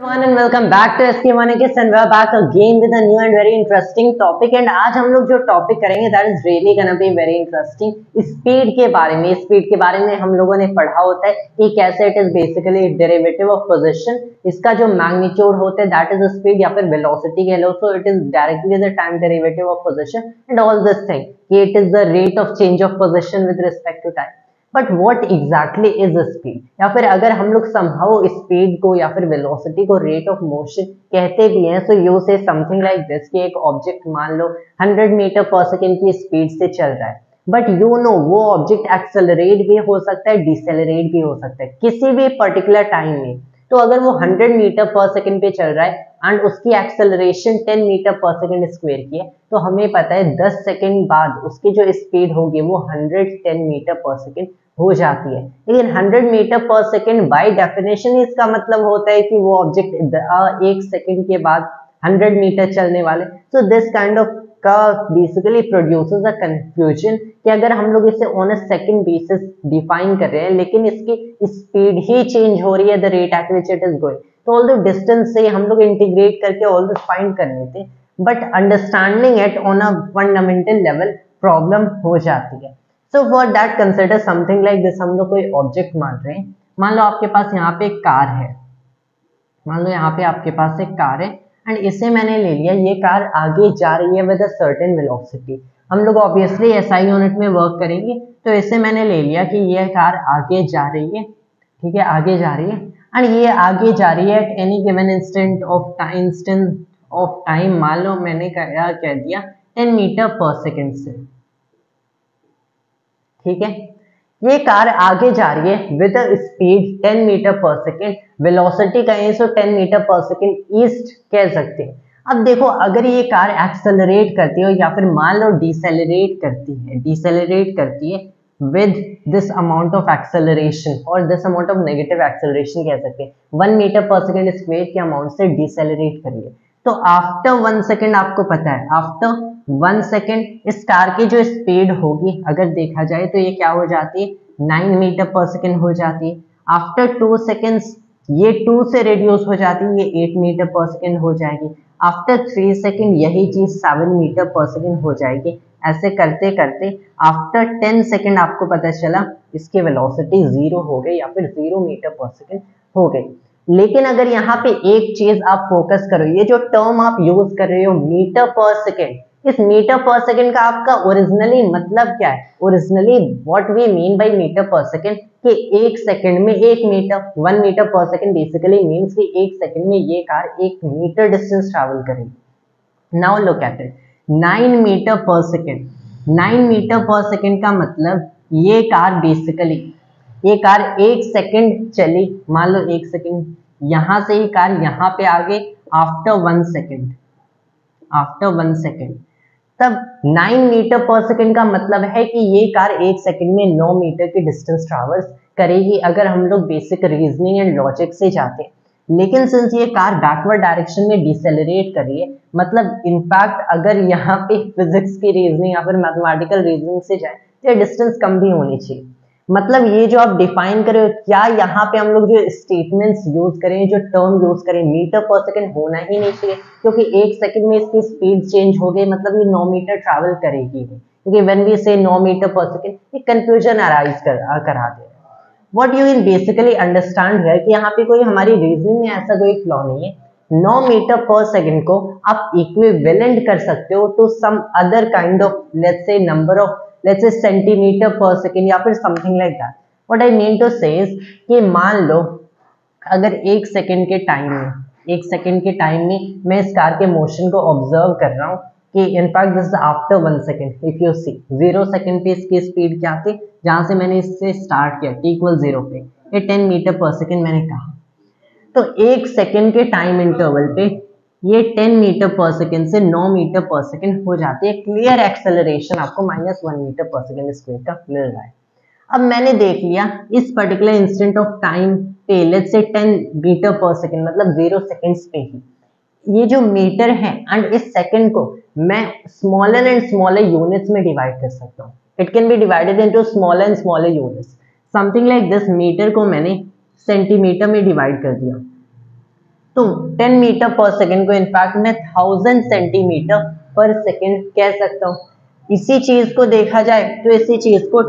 everyone and welcome back to SK1AKS and we're back again with a new and very interesting topic and आज हम लोग जो topic करेंगे that is really gonna be very interesting। Speed के बारे में हम लोगों ने पढ़ा होता है कि कैसे it is basically derivative of position, इसका जो मैग्नीट्यूड होता है दैट इज स्पीड या फिर वेलोसिटी कह लो, so it is directly the time derivative of position and all this thing कि it is the rate of change of position with respect to time. But what exactly is speed, या फिर अगर हम लोग somehow speed को या फिर velocity को रेट ऑफ मोशन कहते भी हैं, सो यू से समथिंग लाइक दिस कि एक ऑब्जेक्ट मान लो 100 मीटर पर सेकेंड की स्पीड से चल रहा है, बट यू नो वो ऑब्जेक्ट एक्सेलरेट भी हो सकता है, डिसेलरेट भी हो सकता है किसी भी पर्टिकुलर टाइम में। तो अगर वो 100 मीटर पर सेकेंड पे चल रहा है एंड उसकी acceleration 10 metre per second square की है, तो हमें पता है 10 सेकेंड बाद उसकी जो स्पीड होगी वो 110 मीटर पर सेकेंड हो जाती है। लेकिन 100 metre per second by definition इसका मतलब होता है कि वो ऑब्जेक्ट एक सेकेंड के बाद 100 मीटर चलने वाले। सो दिस काइंड ऑफ का बेसिकली प्रोड्यूसेस अ कंफ्यूजन कि अगर हम लोग इसे on a second basis define कर रहे हैं लेकिन इसकी स्पीड ही चेंज हो रही है the rate at which it is going, तो ऑल द डिस्टेंस से हम लोग इंटीग्रेट करके ऑल दिस फाइंड कर लेते, but understanding it on a fundamental level problem हो जाती है। So for that consider something like this. हम लोग कोई ऑब्जेक्ट मान रहे हैं, मान लो आपके पास यहाँ पे एक कार है, मान लो यहाँ पे आपके पास एक कार है एंड इसे मैंने ले लिया, ये कार आगे जा रही है विद अ सर्टेन वेलोसिटी। हम लोग ऑब्वियसली एसआई यूनिट में वर्क करेंगे, तो इसे मैंने ले लिया कि ये कार आगे जा रही है, ठीक है, आगे जा रही है एंड ये आगे जा रही है at any given instant of time मान लो मैंने क्या कह दिया 10 मीटर पर सेकेंड से, ठीक है। ये कार आगे जा रही है with speed 10 metre per second, velocity कहें तो 10 मीटर पर सेकेंड ईस्ट कह सकते हैं। अब देखो अगर ये कार एक्सेलरेट करती है या फिर मान लो डिसेलरेट करती है with this amount of acceleration और this amount of negative acceleration कह सकते हैं, 1 मीटर पर सेकेंड स्क्वायर के अमाउंट से डिसेलरेट करिए, तो आफ्टर 1 सेकेंड आपको पता है आफ्टर 1 सेकेंड इस कार की जो स्पीड होगी अगर देखा जाए तो ये क्या हो जाती है 9 मीटर पर सेकेंड हो जाती है। आफ्टर 2 सेकेंड्स ये 2 से रिड्यूस हो जाती है, ये 8 मीटर पर सेकेंड हो जाएगी। आफ्टर 3 सेकेंड यही चीज 7 मीटर पर सेकेंड हो जाएगी। ऐसे करते करते आफ्टर 10 सेकेंड आपको पता चला इसकी वेलोसिटी 0 हो गई या फिर 0 मीटर पर सेकेंड हो गई। लेकिन अगर यहाँ पे एक चीज आप फोकस करो, ये जो टर्म आप यूज कर रहे हो मीटर पर सेकेंड, इस मीटर पर सेकेंड का आपका ओरिजिनली मतलब क्या है? Originally what we mean by metre per second कि एक सेकेंड में 1 metre, 1 metre per second basically means कि एक सेकेंड में ये कार 1 मीटर डिस्टेंस ट्रैवल करेगी। Now look at it, 9 metre per second, 9 metre per second का मतलब ये कार बेसिकली ये कार 1 सेकेंड चली, मान लो 1 सेकेंड, यहां से ही कार यहाँ पे आ गई आफ्टर 1 सेकेंड, तब 9 मीटर पर सेकेंड का मतलब है कि ये कार 1 सेकेंड में 9 मीटर की डिस्टेंस ट्रैवर्स करेगी अगर हम लोग बेसिक रीजनिंग एंड लॉजिक से जाते हैं। लेकिन सिंस ये कार बैकवर्ड डायरेक्शन में डिसेलरेट कर रही है, मतलब इनफैक्ट अगर यहाँ पे फिजिक्स की रीजनिंग या फिर मैथमेटिकल रीजनिंग से जाए तो ये डिस्टेंस कम भी होनी चाहिए। मतलब ये जो आप डिफाइन करें, क्या यहाँ पे हम लोग जो स्टेटमेंट्स यूज करें, जो टर्म यूज करें, मीटर पर सेकेंड होना ही नहीं चाहिए, क्योंकि 1 सेकेंड में इसकी स्पीड चेंज हो गई, मतलब ये 9 मीटर ट्रैवल करेगी, क्योंकि व्हेन वी से 9 मीटर पर सेकेंड ये कंफ्यूजन अराइज करा दे। What you will basically understand है कि यहाँ पे कोई हमारी रीजनिंग में ऐसा कोई फ्लॉ नहीं है। 9 मीटर पर सेकेंड को आप इक्विवेलेंट कर सकते हो to some other kind of let's say number of let's say centimetre per second या फिर something like that. What I mean to say कि मान लो अगर 1 सेकेंड के टाइम में मैं इस कार के मोशन को ऑब्जर्व कर रहा हूँ कि in fact this is after 1 second, if you see 0 second पे इसकी स्पीड क्या थी, जहां से मैंने इससे स्टार्ट किया t = 0 पे ये 10 मीटर पर सेकेंड मैंने कहा, तो 1 सेकेंड के टाइम इंटरवल पे ये 10 मीटर पर सेकेंड से 9 मीटर पर सेकेंड हो जाती है। क्लियर एक्सेलरेशन आपको -1 मीटर पर सेकेंड स्क्वायर का मिल रहा है। अब मैंने देख लिया इस पर्टिकुलर इंस्टेंट ऑफ टाइम पे let's say 10 metre per second मतलब 0 सेकेंड्स पे ही ये जो मीटर है एंड इस सेकेंड को मैं स्मॉलर एंड स्मॉलर यूनिट्स में डिवाइड कर सकता हूँ। It can be divided into smaller and smaller units, something like this. Metre को मैंने सेंटीमीटर में डिवाइड कर दिया, तो 10 मीटर पर सेकेंड को इनफैक्ट मैं 1000 सेंटीमीटर पर सेकेंड कह सकता हूँ। इसी चीज को देखा जाए तो इसी चीज को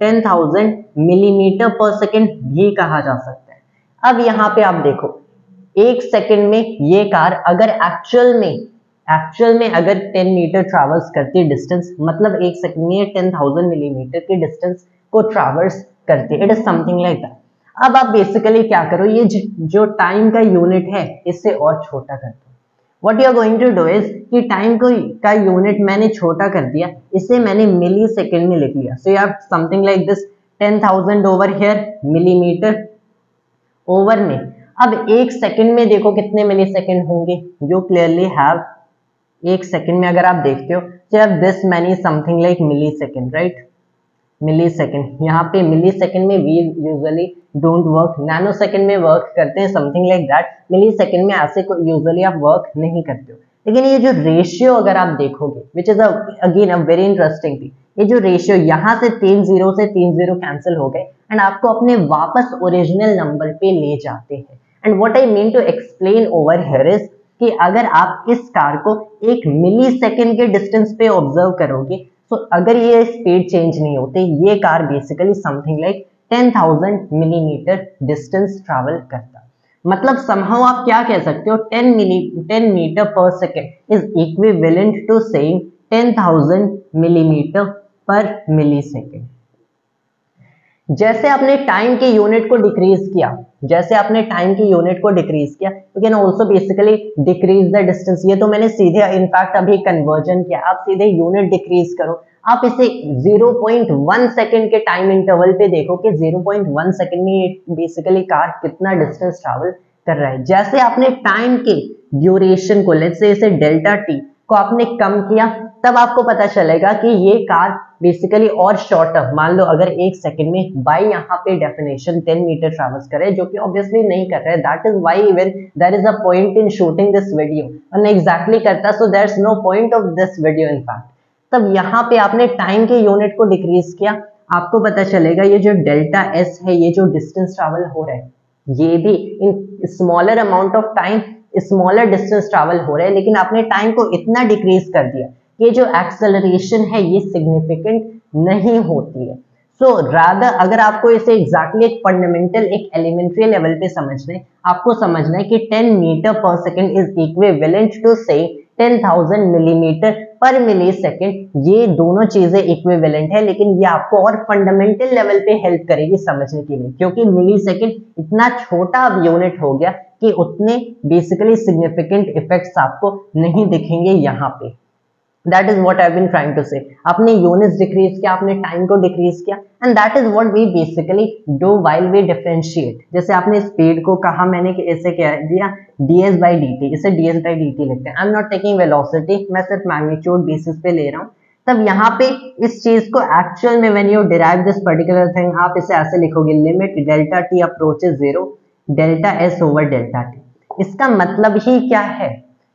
10,000 मिलीमीटर पर सेकेंड भी कहा जा सकता है। अब यहाँ पे आप देखो, एक सेकेंड में ये कार अगर एक्चुअल में अगर 10 मीटर ट्रैवल्स करती है डिस्टेंस, मतलब एक सेकेंड में 10,000 मिलीमीटर की डिस्टेंस को ट्रैवर्स करती है। It is something like that. अब आप बेसिकली क्या करो, ये जो टाइम का यूनिट है इससे और छोटा कर दो। What you are going to do is कि टाइम को का यूनिट मैंने छोटा कर दिया, इसे मैंने मिली सेकेंड में लिख लिया। So you have something like this 10,000 over here millimetre over में। अब एक सेकेंड में देखो कितने मिली सेकेंड होंगे, जो क्लियरली हैव एक सेकेंड में अगर आप देखते हो तो have this many something like millisecond, right. Millisecond, यहाँ पे मिली सेकेंड में we usually don't work, nanosecond में वर्क करते हैं, something like that. Millisecond में ऐसे को यूजुअली आप वर्क नहीं करते हो। लेकिन ये जो रेशियो अगर आप देखोगे, which is again a very interesting thing, ये जो रेशियो यहाँ से 3 जीरो से 3 जीरो कैंसिल हो गए एंड आपको अपने वापस ओरिजिनल नंबर पे ले जाते हैं। And what I mean to explain over here is कि अगर आप इस कार को एक मिली सेकेंड के डिस्टेंस पे ऑब्जर्व करोगे, तो अगर ये स्पीड चेंज नहीं होते, ये car basically something like 10,000 millimetre distance travel करता। मतलब समहाउ आप क्या कह सकते हो, 10 metre per second is equivalent to saying 10,000 millimetre per milli second. जैसे आपने टाइम के यूनिट को डिक्रीज किया, you can also basically decrease the distance. ये तो मैंने सीधे इनफैक्ट अभी कन्वर्जन किया, आप सीधे यूनिट डिक्रीज करो, आप इसे 0.1 सेकेंड के टाइम इंटरवल पे देखो कि 0.1 सेकेंड में ये बेसिकली कार कितना डिस्टेंस ट्रैवल कर रहा है। जैसे आपने टाइम के ड्यूरेशन को, लेट्स से इसे डेल्टा टी को आपने कम किया, तब आपको पता चलेगा कि ये कार बेसिकली और शॉर्टर, मान लो अगर एक सेकंड में बाय यहाँ पे डेफिनेशन 10 मीटर ट्रैवल्स करे, जो कि ऑब्वियसली नहीं कर रहे, that is why even there is a point in shooting this video, और एग्जैक्टली करता, so there is no point of this video in fact. तब यहाँ पे आपने टाइम के यूनिट को डिक्रीज किया, आपको पता चलेगा ये जो डेल्टा एस है, ये जो डिस्टेंस ट्रैवल हो रहा है, ये भी in smaller amount of time smaller distance travel हो रहा है, लेकिन आपने टाइम को इतना डिक्रीज कर दिया, ये जो एक्सेलरेशन है ये सिग्निफिकेंट नहीं होती है। सो रादर अगर आपको इसे एग्जैक्टली एक फंडामेंटल, एक एलिमेंट्री लेवल पे समझना है, आपको समझना है कि 10 metre per second is equivalent to से 10,000 मिलीमीटर पर मिली सेकेंड। ये दोनों चीजें इक्विवेलेंट है, लेकिन ये आपको और फंडामेंटल लेवल पे हेल्प करेगी समझने के लिए, क्योंकि मिली सेकेंड इतना छोटा अब यूनिट हो गया कि उतने बेसिकली सिग्निफिकेंट इफेक्ट्स आपको नहीं दिखेंगे यहाँ पे। That is what I have been trying to say. आपने यूनिट्स डिक्रीज किया, आपने टाइम को डिक्रीज किया, and that is what we basically do while we differentiate. जैसे आपने स्पीड को कहा, मैंने इसे कह दिया ds by dt, इसे ds by dt लिखते हैं। I am not taking velocity, मैं सिर्फ मैग्नीट्यूड बेसिस पे ले रहा हूँ। तब यहाँ पे इस चीज को एक्चुअल में when you derive this particular thing, आप इसे ऐसे लिखोगे, limit delta T approaches 0 delta S over delta T. इसका मतलब ही क्या है,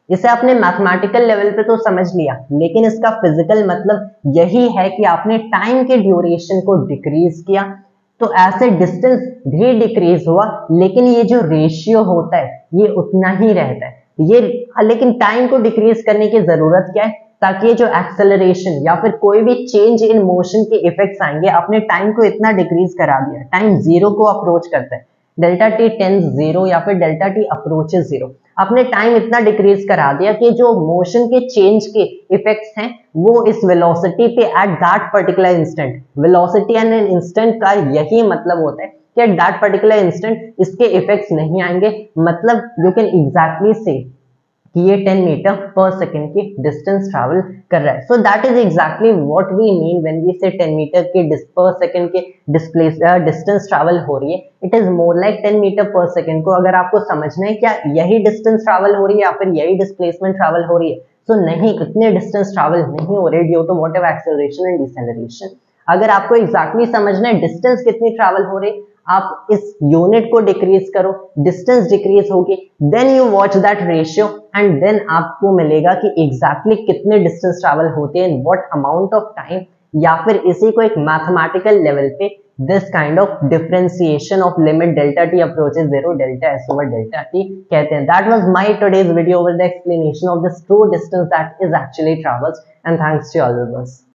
इसे आपने मैथमेटिकल लेवल पे तो समझ लिया, लेकिन इसका फिजिकल मतलब यही है कि आपने टाइम के ड्यूरेशन को डिक्रीज किया, तो ऐसे डिस्टेंस भी डिक्रीज हुआ, लेकिन ये जो रेशियो होता है ये उतना ही रहता है। ये लेकिन टाइम को डिक्रीज करने की जरूरत क्या है, ताकि ये जो एक्सेलरेशन या फिर कोई भी चेंज इन मोशन के इफेक्ट्स आएंगे, अपने टाइम को इतना डिक्रीज करा दिया, टाइम 0 को अप्रोच करता है, डेल्टा टी टेंस 0 या फिर डेल्टा टी अप्रोचेस 0, आपने टाइम इतना डिक्रीज करा दिया कि जो मोशन के चेंज के इफेक्ट्स हैं वो इस वेलोसिटी पे at that particular instant, velocity and an instant का यही मतलब होता है कि एट दैट पर्टिकुलर इंस्टेंट इसके इफेक्ट्स नहीं आएंगे। मतलब यू कैन एग्जैक्टली से कि ये 10 मीटर पर सेकेंड की डिस्टेंस ट्रैवल कर रहा है। So that is exactly what we mean when we say 10 metre के पर सेकेंड के डिस्टेंस ट्रैवल हो रही है। It is more like 10 metre per second को अगर आपको समझना है क्या यही डिस्टेंस ट्रैवल हो रही है या फिर यही डिस्प्लेसमेंट ट्रैवल हो रही है, तो नहीं, इतने डिस्टेंस ट्रैवल नहीं हो रहे due to whatever acceleration and deceleration. अगर आपको एग्जैक्टली समझना है डिस्टेंस कितनी ट्रैवल हो रही, आप इस यूनिट को डिक्रीज करो, डिस्टेंस डिक्रीज होगी, then you watch that ratio and then आपको मिलेगा कि एग्जैक्टली कितने डिस्टेंस ट्रैवल होते हैं, व्हाट अमाउंट ऑफ टाइम, या फिर इसी को एक मैथमेटिकल लेवल पे this kind of differentiation of limit delta T approaches 0, delta S over delta T कहते हैं. That was my today's video with the explanation of this true distance that is actually travels, and thanks to all viewers.